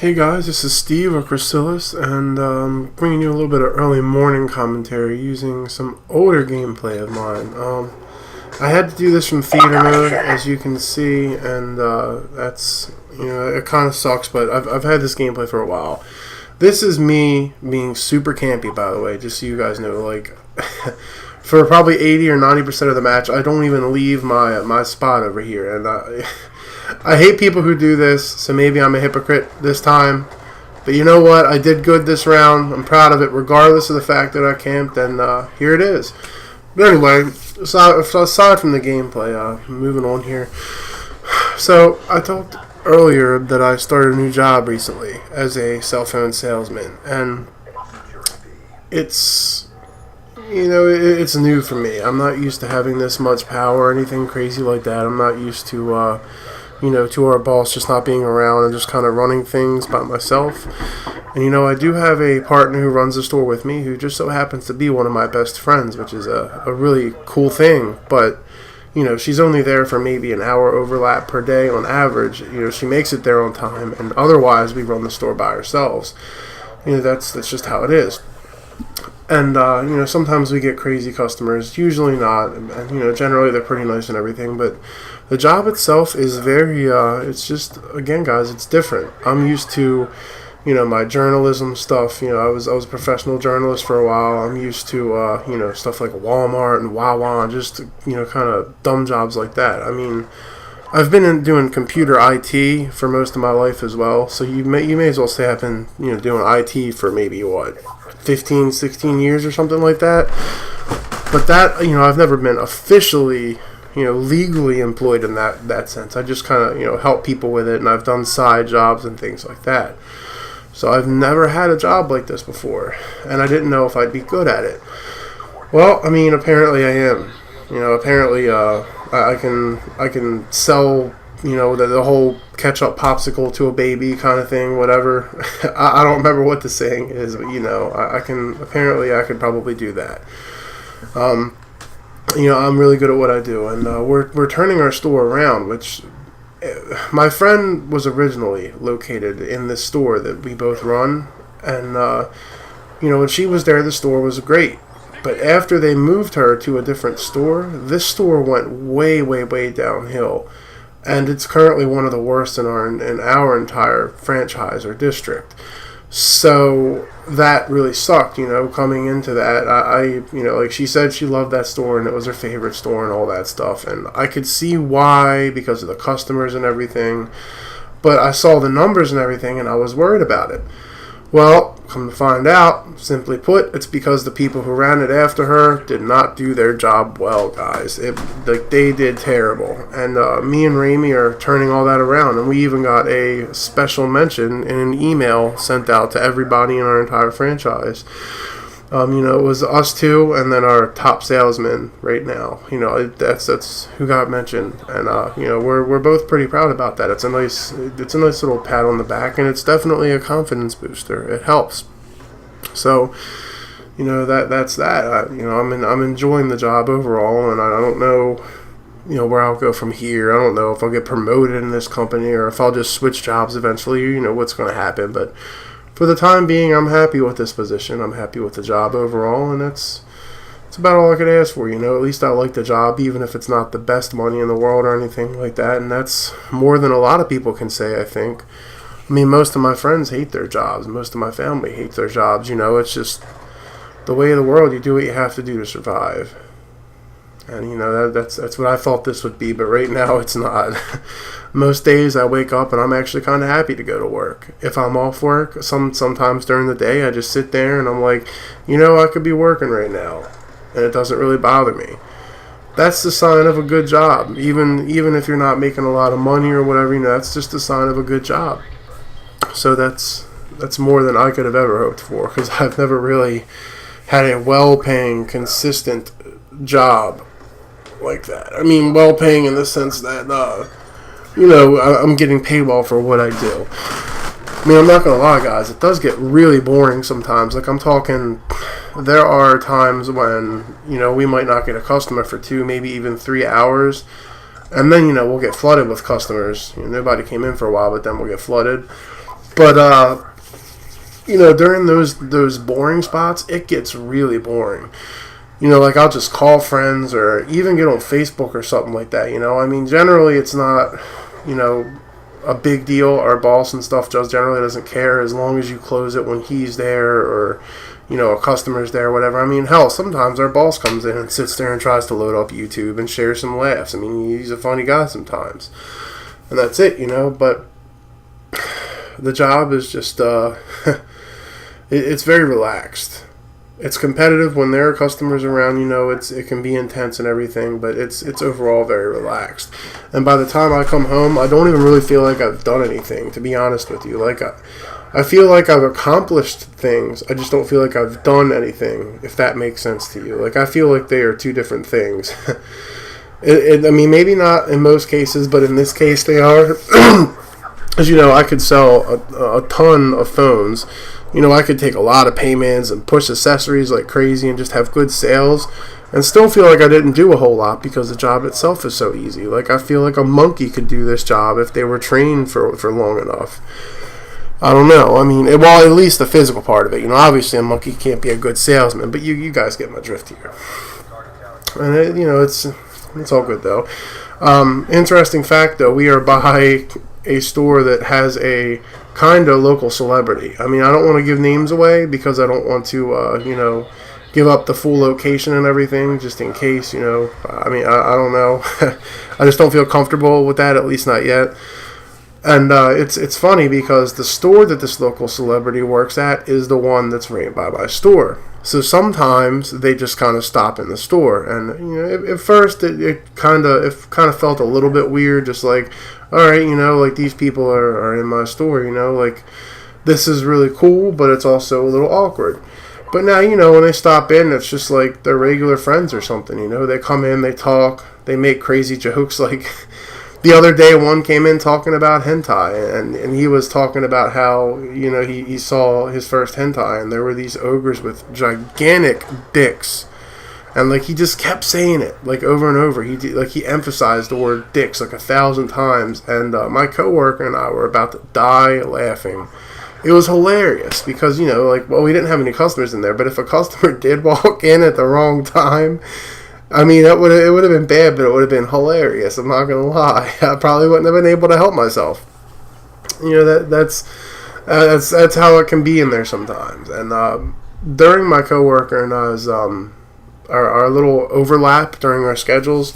Hey guys, this is Steve or Chrasilis, and bringing you a little bit of early morning commentary using some older gameplay of mine. I had to do this from theater mode, as you can see, and that's, it kind of sucks, but I've had this gameplay for a while. This is me being super campy, by the way, just so you guys know. Like, for probably 80 or 90% of the match, I don't even leave my spot over here, and I hate people who do this, so maybe I'm a hypocrite this time. But you know what? I did good this round. I'm proud of it, regardless of the fact that I camped, and here it is. But anyway, aside from the gameplay, moving on here. So, I talked earlier that I started a new job recently as a cell phone salesman, and it's new for me. I'm not used to having this much power or anything crazy like that. I'm not used to to our boss just not being around and just kind of running things by myself. And, I do have a partner who runs the store with me who just so happens to be one of my best friends, which is a really cool thing. But, she's only there for maybe an hour overlap per day on average. She makes it there on time, and otherwise we run the store by ourselves. That's just how it is. And, sometimes we get crazy customers, usually not, and, generally they're pretty nice and everything, but the job itself is very, it's just, again, guys, it's different. I'm used to, my journalism stuff. I was a professional journalist for a while. I'm used to, stuff like Walmart and Wawa, just, kind of dumb jobs like that. I mean, I've been doing computer IT for most of my life as well, so you may as well say I've been, doing IT for maybe, 15, 16 years or something like that. But that, I've never been officially, legally employed in that sense. I just kind of, help people with it, and I've done side jobs and things like that. So I've never had a job like this before, and I didn't know if I'd be good at it. Well, I mean, apparently I am. Apparently I can sell, the whole ketchup popsicle to a baby kind of thing, whatever. I don't remember what the saying is, but, I could probably do that. I'm really good at what I do, and we're turning our store around, which my friend was originally located in this store that we both run, and, when she was there, the store was great. But after they moved her to a different store, this store went way, way, way downhill. And it's currently one of the worst in our entire franchise or district. So that really sucked, coming into that. Like she said, she loved that store and it was her favorite store and all that stuff. And I could see why, because of the customers and everything. But I saw the numbers and everything and I was worried about it. Well, come to find out, simply put, it's because the people who ran it after her did not do their job well, guys. They did terrible. And me and Ramey are turning all that around. And we even got a special mention in an email sent out to everybody in our entire franchise. It was us two and then our top salesman right now. That's who got mentioned. And, we're both pretty proud about that. It's a nice little pat on the back, and it's definitely a confidence booster. It helps. So, that's that. I'm enjoying the job overall, and I don't know, where I'll go from here. I don't know if I'll get promoted in this company or if I'll just switch jobs eventually. What's going to happen, but for the time being, I'm happy with this position. I'm happy with the job overall, and it's about all I could ask for. At least I like the job, even if it's not the best money in the world or anything like that, and that's more than a lot of people can say, I think. I mean, most of my friends hate their jobs. Most of my family hates their jobs. It's just the way of the world. You do what you have to do to survive. And, that's what I thought this would be, but right now it's not. Most days I wake up and I'm actually kind of happy to go to work. If I'm off work, sometimes during the day I just sit there and I'm like, I could be working right now. And it doesn't really bother me. That's the sign of a good job. Even if you're not making a lot of money or whatever, that's just a sign of a good job. So that's more than I could have ever hoped for, because I've never really had a well-paying, consistent job like that. I mean, well-paying in the sense that, I'm getting paid well for what I do. I mean, I'm not going to lie, guys, it does get really boring sometimes. Like, I'm talking, there are times when, we might not get a customer for 2, maybe even 3 hours, and then, we'll get flooded with customers. Nobody came in for a while, but then we'll get flooded. But during those boring spots, it gets really boring. Like I'll just call friends or even get on Facebook or something like that. I mean, generally it's not, a big deal. Our boss and stuff just generally doesn't care as long as you close it when he's there or, a customer's there or whatever. I mean, hell, sometimes our boss comes in and sits there and tries to load up YouTube and share some laughs. I mean, he's a funny guy sometimes. And that's it, but the job is just, it's very relaxed. It's competitive when there are customers around, it can be intense and everything, but it's overall very relaxed. And by the time I come home, I don't even really feel like I've done anything, to be honest with you. Like, I feel like I've accomplished things, I just don't feel like I've done anything, if that makes sense to you. Like, I feel like they are two different things. I mean, maybe not in most cases, but in this case they are. As I could sell a ton of phones. I could take a lot of payments and push accessories like crazy and just have good sales and still feel like I didn't do a whole lot because the job itself is so easy. Like, I feel like a monkey could do this job if they were trained for long enough. I don't know. I mean, well, at least the physical part of it. Obviously a monkey can't be a good salesman, but you guys get my drift here. And, it's all good, though. Interesting fact, though, we are by a store that has a kind of local celebrity. I mean, I don't want to give names away because I don't want to, give up the full location and everything just in case, I mean, I don't know. I just don't feel comfortable with that, at least not yet. And it's funny because the store that this local celebrity works at is the one that's right by my store. So sometimes they just kind of stop in the store, and at first it kind of felt a little bit weird, just like, all right, like these people are in my store, like this is really cool, but it's also a little awkward. But now, when they stop in, it's just like they're regular friends or something, they come in, they talk, they make crazy jokes. Like the other day, one came in talking about hentai, and he was talking about how, he saw his first hentai, and there were these ogres with gigantic dicks. And, like, he just kept saying it, like, over and over. He emphasized the word dicks, like, 1,000 times. And my coworker and I were about to die laughing. It was hilarious because, we didn't have any customers in there. But if a customer did walk in at the wrong time, I mean, it would have been bad, but it would have been hilarious. I'm not going to lie. I probably wouldn't have been able to help myself. That's how it can be in there sometimes. And during my coworker and I's our little overlap during our schedules,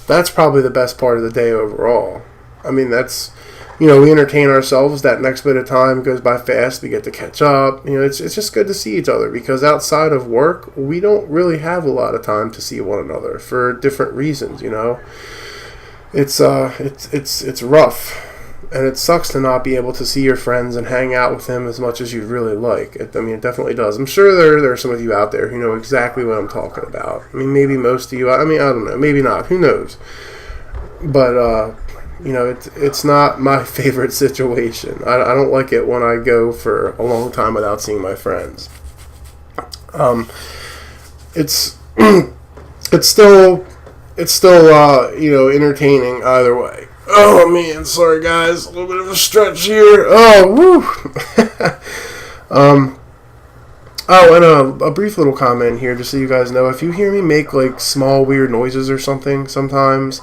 that's probably the best part of the day overall. I mean, that's, we entertain ourselves. That next bit of time goes by fast. We get to catch up. It's just good to see each other because outside of work, we don't really have a lot of time to see one another for different reasons. It's rough. And it sucks to not be able to see your friends and hang out with them as much as you'd really like. It definitely does. I'm sure there are some of you out there who know exactly what I'm talking about. I mean, maybe most of you. I don't know. Maybe not. Who knows? But, it's not my favorite situation. I don't like it when I go for a long time without seeing my friends. It's still entertaining either way. Oh, man, sorry, guys. A little bit of a stretch here. Oh, woo. And a brief little comment here, just so you guys know. If you hear me make, like, small, weird noises or something sometimes,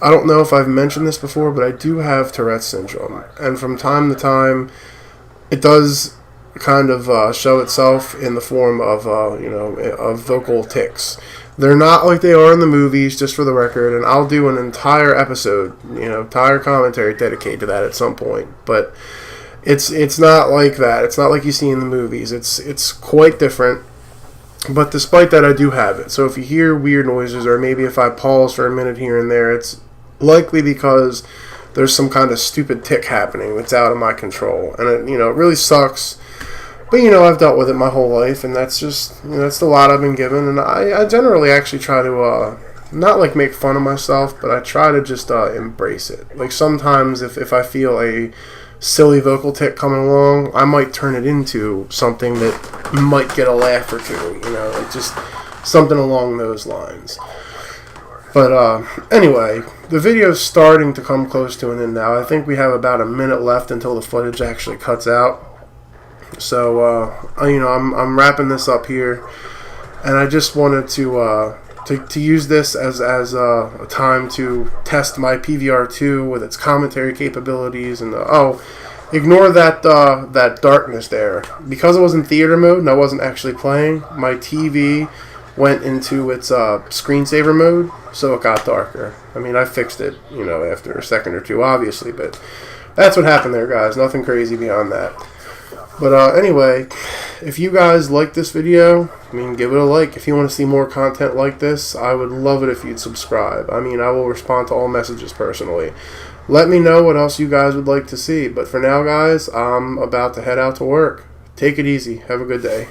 I don't know if I've mentioned this before, but I do have Tourette's syndrome. And from time to time, it does kind of show itself in the form of, of vocal tics. They're not like they are in the movies, just for the record, and I'll do an entire episode, entire commentary dedicated to that at some point. But it's not like that. It's not like you see in the movies. It's quite different. But despite that, I do have it. So if you hear weird noises, or maybe if I pause for a minute here and there, it's likely because there's some kind of stupid tic happening that's out of my control. And it really sucks. But, I've dealt with it my whole life, and that's just, that's the lot I've been given. And I generally actually try to, not like make fun of myself, but I try to just embrace it. Like sometimes if I feel a silly vocal tic coming along, I might turn it into something that might get a laugh or two, like just something along those lines. But anyway, the video's starting to come close to an end now. I think we have about a minute left until the footage actually cuts out. So I'm wrapping this up here, and I just wanted to use this as a time to test my PVR2 with its commentary capabilities. And ignore that darkness there, because it was in theater mode and I wasn't actually playing. My TV went into its screensaver mode, so it got darker. I mean, I fixed it, after a second or two, obviously, but that's what happened there, guys. Nothing crazy beyond that. But anyway, if you guys like this video, give it a like. If you want to see more content like this, I would love it if you'd subscribe. I will respond to all messages personally. Let me know what else you guys would like to see. But for now, guys, I'm about to head out to work. Take it easy. Have a good day.